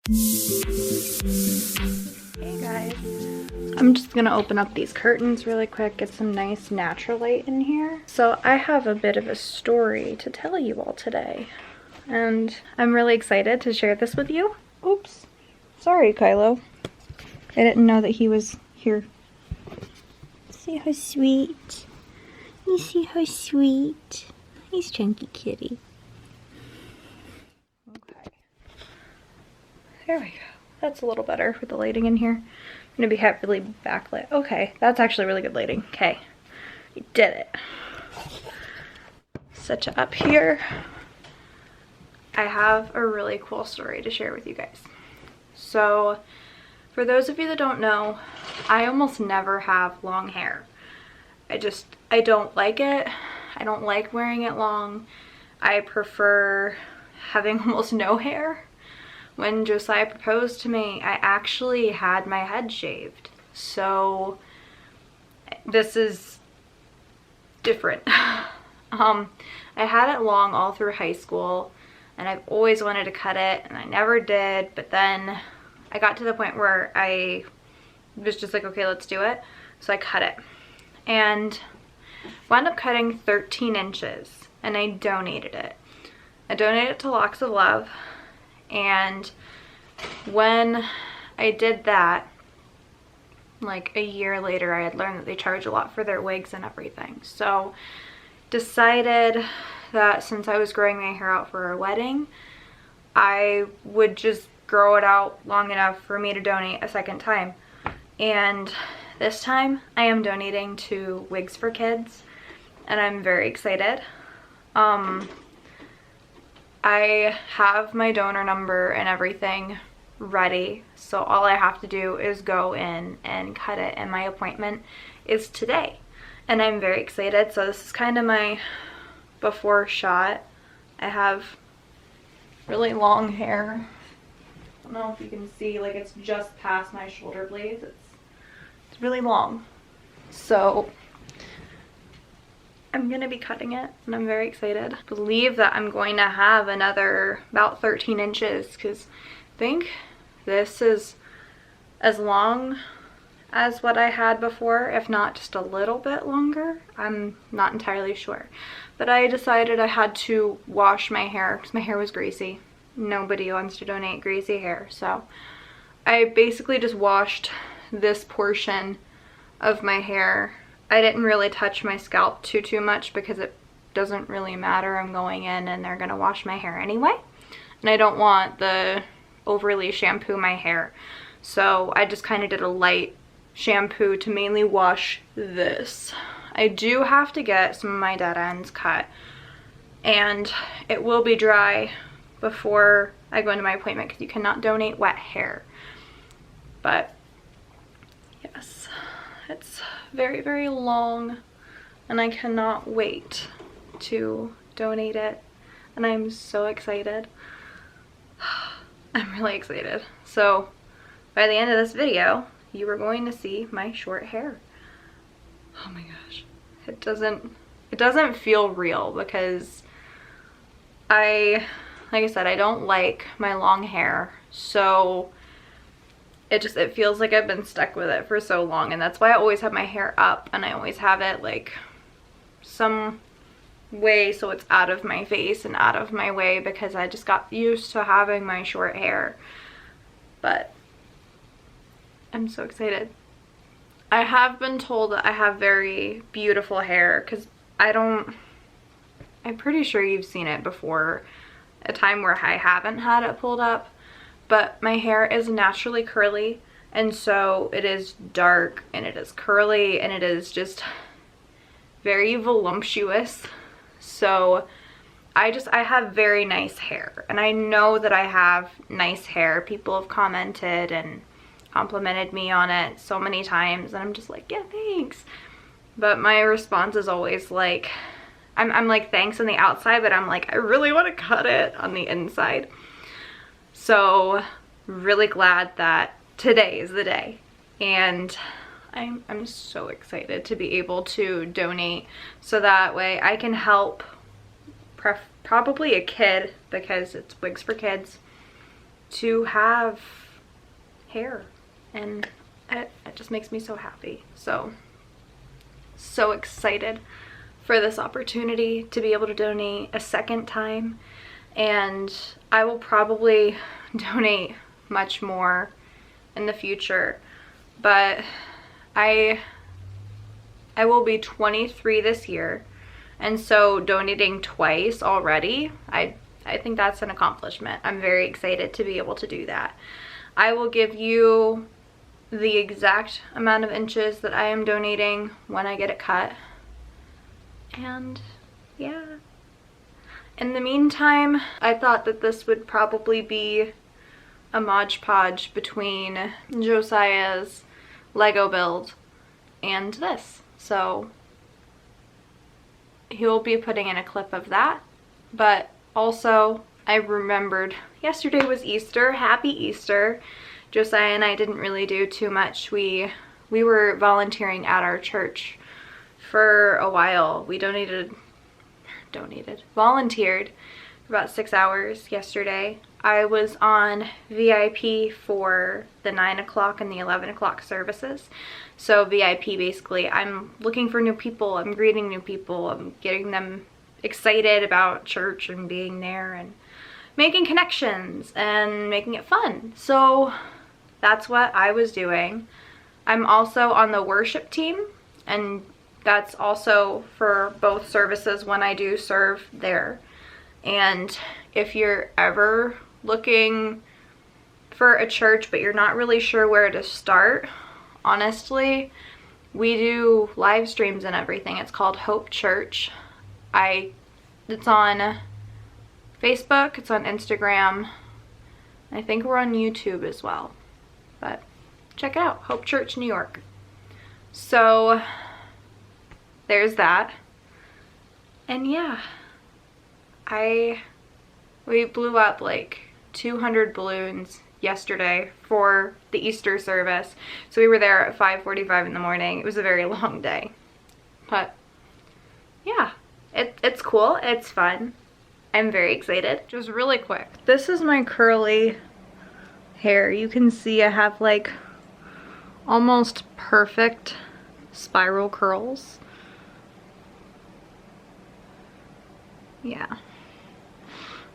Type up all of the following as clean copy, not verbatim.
Hey guys, I'm just gonna open up these curtains really quick, get some nice natural light in here. So I have a bit of a story to tell you all today, and I'm really excited to share this with you. Oops, sorry Kylo. I didn't know that he was here. See how sweet. You see how sweet. He's chunky kitty. Okay. There we go. That's a little better with the lighting in here. I'm gonna be heavily backlit. Okay, that's actually really good lighting. Okay, you did it. Set you up here. I have a really cool story to share with you guys. So, for those of you that don't know, I almost never have long hair. I don't like it. I don't like wearing it long. I prefer having almost no hair. When Josiah proposed to me, I actually had my head shaved. So this is different. I had it long all through high school, and I've always wanted to cut it, and I never did. But then I got to the point where I was just like, okay, let's do it. So I cut it, and wound up cutting 13 inches, and I donated it. I donated it to Locks of Love, and when I did that, like a year later, I had learned that they charge a lot for their wigs and everything. So decided that since I was growing my hair out for a wedding, I would just grow it out long enough for me to donate a second time. And this time I am donating to Wigs for Kids, and I'm very excited. I have my donor number and everything ready, so all I have to do is go in and cut it, and my appointment is today, and I'm very excited. So this is kind of my before shot. I have really long hair. I don't know if you can see, like it's just past my shoulder blades. It's really long. So I'm gonna be cutting it, and I'm very excited. I believe that I'm going to have another about 13 inches because I think this is as long as what I had before, if not just a little bit longer. I'm not entirely sure, but I decided I had to wash my hair because my hair was greasy. Nobody wants to donate greasy hair, so I basically just washed this portion of my hair. I didn't really touch my scalp too much because it doesn't really matter. I'm going in and they're gonna wash my hair anyway, and I don't want the overly shampoo my hair, so I just kind of did a light shampoo to mainly wash this. I do have to get some of my dead ends cut, and it will be dry before I go into my appointment because you cannot donate wet hair. But yes, it's very, very long, and I cannot wait to donate it, and I'm so excited. I'm really excited. So by the end of this video, you are going to see my short hair. Oh my gosh, it doesn't feel real because like I said, I don't like my long hair, so it feels like I've been stuck with it for so long, and that's why I always have my hair up, and I always have it like some way so it's out of my face and out of my way because I just got used to having my short hair. But I'm so excited. I have been told that I have very beautiful hair because I'm pretty sure you've seen it before, a time where I haven't had it pulled up. But my hair is naturally curly, and so it is dark and it is curly and it is just very voluptuous. So I have very nice hair, and I know that I have nice hair. People have commented and complimented me on it so many times, and I'm just like, yeah, thanks. But my response is always like, I'm like, thanks on the outside, but I'm like, I really want to cut it on the inside. So really glad that today is the day, and I'm so excited to be able to donate so that way I can help probably a kid, because it's Wigs for Kids, to have hair, and it just makes me so happy. So excited for this opportunity to be able to donate a second time, and I will probably donate much more in the future, but I will be 23 this year, and so donating twice already, I think that's an accomplishment. I'm very excited to be able to do that. I will give you the exact amount of inches that I am donating when I get it cut. And yeah. In the meantime, I thought that this would probably be a Mod Podge between Josiah's Lego build and this. So he'll be putting in a clip of that. But also, I remembered yesterday was Easter. Happy Easter. Josiah and I didn't really do too much. We were volunteering at our church for a while. We volunteered for about 6 hours yesterday. I was on VIP for the 9 o'clock and the 11 o'clock services. So VIP, basically, I'm looking for new people, I'm greeting new people, I'm getting them excited about church and being there and making connections and making it fun. So that's what I was doing. I'm also on the worship team, and that's also for both services when I do serve there. And if you're ever looking for a church but you're not really sure where to start, honestly, we do live streams and everything. It's called Hope Church. It's on Facebook, it's on Instagram. I think we're on YouTube as well. But check it out, Hope Church, New York. So there's that. And yeah, we blew up like 200 balloons yesterday for the Easter service. So we were there at 5:45 in the morning. It was a very long day. But yeah, it's cool, it's fun. I'm very excited. Just really quick, this is my curly hair. You can see I have like almost perfect spiral curls. Yeah.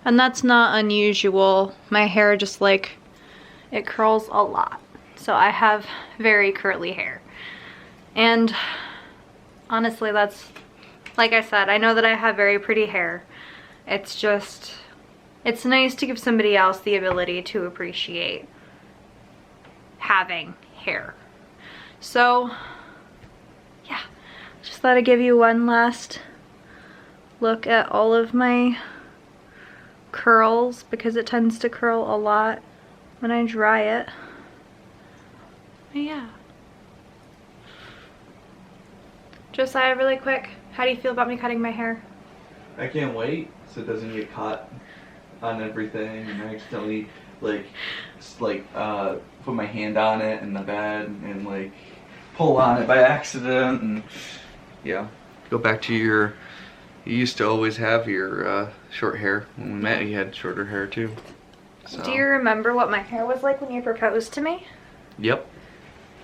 And that's not unusual. My hair just like, it curls a lot. So I have very curly hair. And honestly, that's, like I said, I know that I have very pretty hair. It's just, it's nice to give somebody else the ability to appreciate having hair. So yeah, just thought I'd give you one last look at all of my curls, because it tends to curl a lot when I dry it. But yeah. Josiah, really quick, how do you feel about me cutting my hair? I can't wait so it doesn't get caught on everything and I accidentally put my hand on it in the bed and like pull on it by accident. And yeah, go back to your, you used to always have your short hair. When we met, you had shorter hair too. So. Do you remember what my hair was like when you proposed to me? Yep.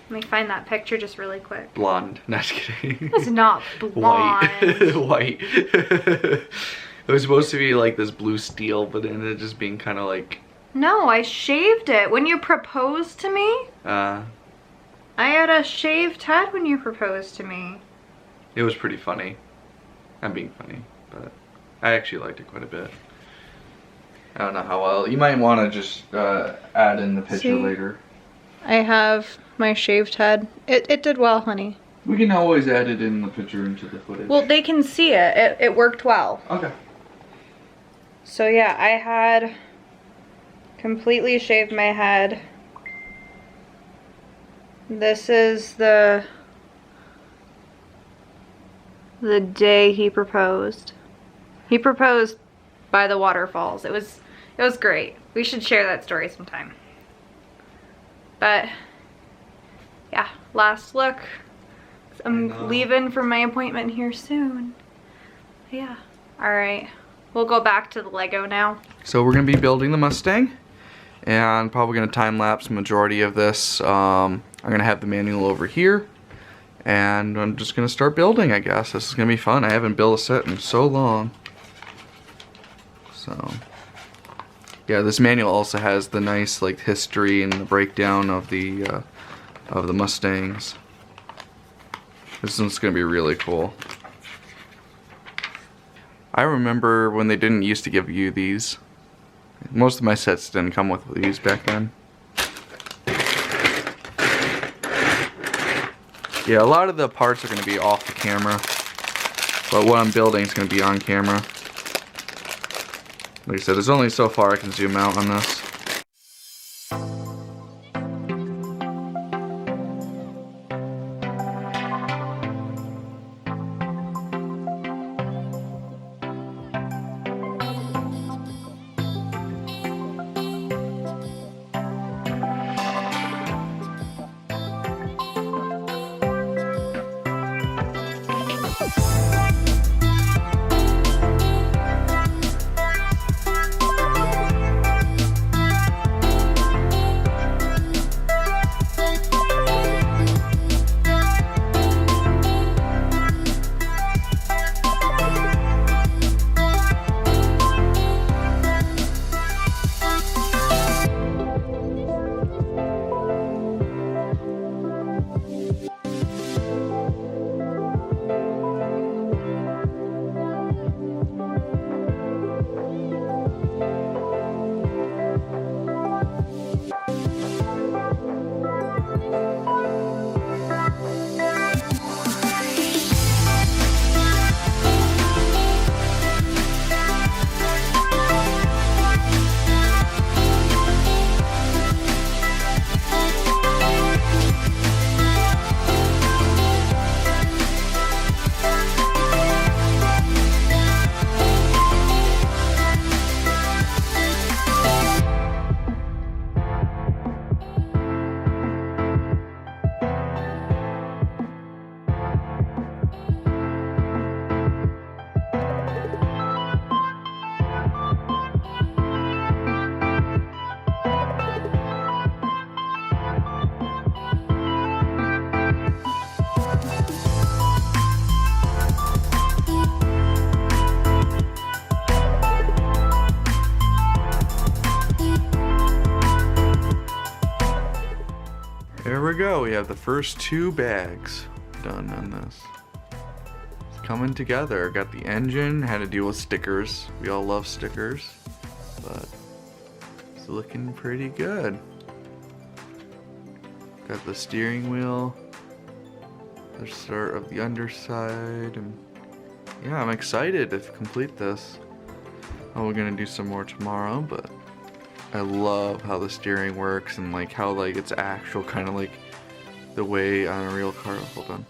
Let me find that picture just really quick. Blonde. Not just kidding. It's not blonde. White. White. It was supposed to be like this blue steel, but it ended up just being kind of like... No, I shaved it. When you proposed to me? I had a shaved head when you proposed to me. It was pretty funny. I'm being funny, but I actually liked it quite a bit. I don't know how well. You might want to just add in the picture later. I have my shaved head. It did well, honey. We can always add it in the picture into the footage. Well, they can see it. It worked well. Okay. So yeah, I had completely shaved my head. This is the day he proposed. He proposed by the waterfalls. It was great. We should share that story sometime. But yeah, last look. I'm leaving for my appointment here soon. Yeah. All right. We'll go back to the Lego now. So we're gonna be building the Mustang, and probably going to time lapse majority of this. I'm going to have the manual over here, and I'm just going to start building, I guess. This is going to be fun. I haven't built a set in so long. So yeah, this manual also has the nice like history and the breakdown of the Mustangs. This one's going to be really cool. I remember when they didn't used to give you these. Most of my sets didn't come with these back then. Yeah, a lot of the parts are going to be off the camera, but what I'm building is going to be on camera. Like I said, there's only so far I can zoom out on this. There we go, we have the first 2 bags done on this. It's coming together. Got the engine, had to deal with stickers. We all love stickers, but it's looking pretty good. Got the steering wheel, the start of the underside, and yeah, I'm excited to complete this. Oh, we're gonna do some more tomorrow, but I love how the steering works and like how like it's actual kind of like the way on a real car. Hold on,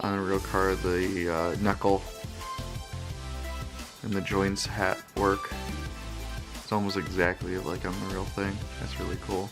on a real car the knuckle and the joints work. It's almost exactly like on the real thing. That's really cool.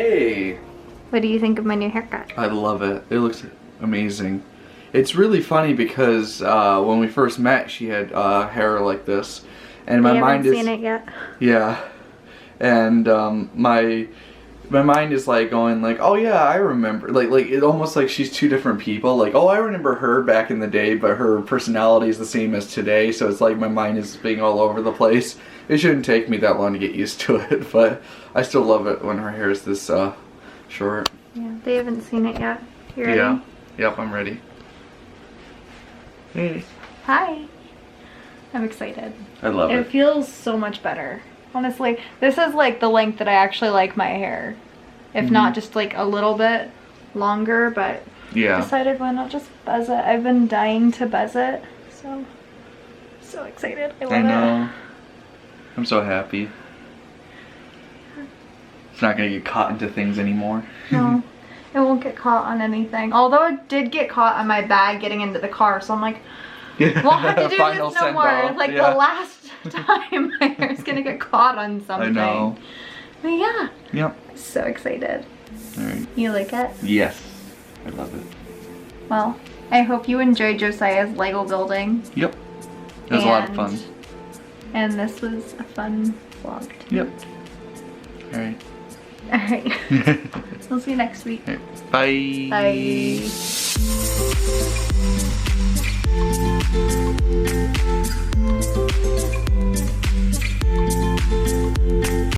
Hey! What do you think of my new haircut? I love it. It looks amazing. It's really funny because when we first met, she had hair like this, and my mind is. I haven't seen it yet. Yeah, and my mind is like going like, oh yeah, I remember. Like it almost like she's two different people. Like, oh, I remember her back in the day, but her personality is the same as today. So it's like my mind is being all over the place. It shouldn't take me that long to get used to it, but I still love it when her hair is this short. Yeah, they haven't seen it yet. You ready? Yeah. Yep, I'm ready. Hey. Hi. I'm excited. I love it. It feels so much better. Honestly, this is like the length that I actually like my hair. If not just like a little bit longer, but yeah. decided why not just buzz it. I've been dying to buzz it. So excited. I love I know. it. I'm so happy. It's not gonna get caught into things anymore. No. It won't get caught on anything. Although it did get caught on my bag getting into the car, so I'm like, won't have to do Final this no more. send-off, Like yeah. the last time my hair's gonna get caught on something. I know. But yeah. Yep. So excited. Alright. You like it? Yes. I love it. Well, I hope you enjoyed Josiah's Lego building. Yep. It was a lot of fun. And this was a fun vlog. Yep. Alright. Alright. We'll see you next week. Bye. Bye.